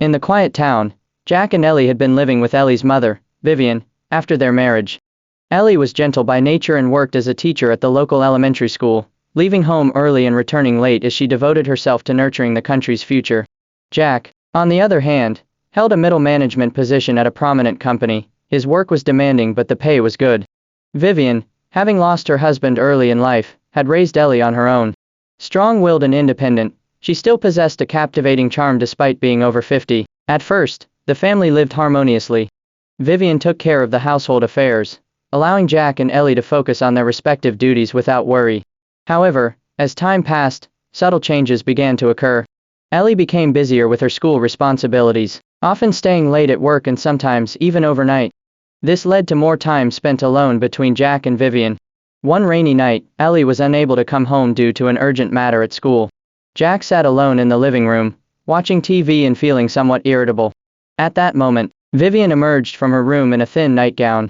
In the quiet town, Jack and Ellie had been living with Ellie's mother, Vivian, after their marriage. Ellie was gentle by nature and worked as a teacher at the local elementary school, leaving home early and returning late as she devoted herself to nurturing the country's future. Jack, on the other hand, held a middle management position at a prominent company. His work was demanding but the pay was good. Vivian, having lost her husband early in life, had raised Ellie on her own. Strong-willed and independent, she still possessed a captivating charm despite being over 50. At first, the family lived harmoniously. Vivian took care of the household affairs, allowing Jack and Ellie to focus on their respective duties without worry. However, as time passed, subtle changes began to occur. Ellie became busier with her school responsibilities, often staying late at work and sometimes even overnight. This led to more time spent alone between Jack and Vivian. One rainy night, Ellie was unable to come home due to an urgent matter at school. Jack sat alone in the living room, watching TV and feeling somewhat irritable. At that moment, Vivian emerged from her room in a thin nightgown.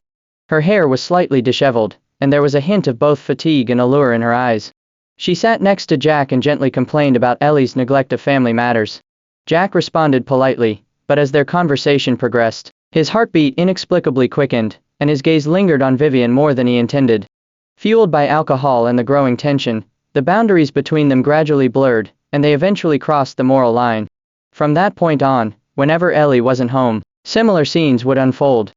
Her hair was slightly disheveled, and there was a hint of both fatigue and allure in her eyes. She sat next to Jack and gently complained about Ellie's neglect of family matters. Jack responded politely, but as their conversation progressed, his heartbeat inexplicably quickened, and his gaze lingered on Vivian more than he intended. Fueled by alcohol and the growing tension, the boundaries between them gradually blurred, and they eventually crossed the moral line. From that point on, whenever Ellie wasn't home, similar scenes would unfold.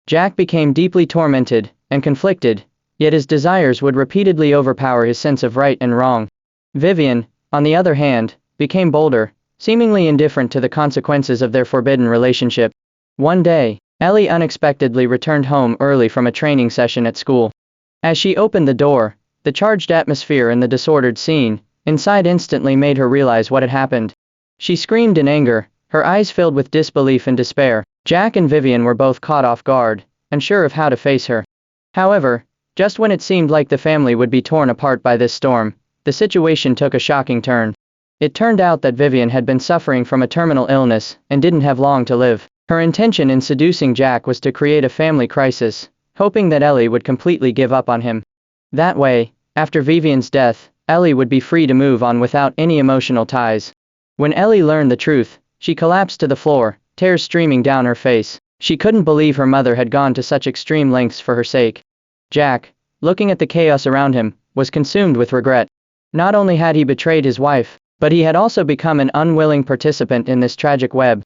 Jack became deeply tormented and conflicted, yet his desires would repeatedly overpower his sense of right and wrong. Vivian, on the other hand, became bolder, seemingly indifferent to the consequences of their forbidden relationship. One day, Ellie unexpectedly returned home early from a training session at school. As she opened the door, the charged atmosphere and the disordered scene inside instantly made her realize what had happened. She screamed in anger, her eyes filled with disbelief and despair. Jack and Vivian were both caught off guard, unsure of how to face her. However, just when it seemed like the family would be torn apart by this storm, the situation took a shocking turn. It turned out that Vivian had been suffering from a terminal illness and didn't have long to live. Her intention in seducing Jack was to create a family crisis, hoping that Ellie would completely give up on him. That way, after Vivian's death, Ellie would be free to move on without any emotional ties. When Ellie learned the truth, she collapsed to the floor, tears streaming down her face. She couldn't believe her mother had gone to such extreme lengths for her sake. Jack, looking at the chaos around him, was consumed with regret. Not only had he betrayed his wife, but he had also become an unwilling participant in this tragic web.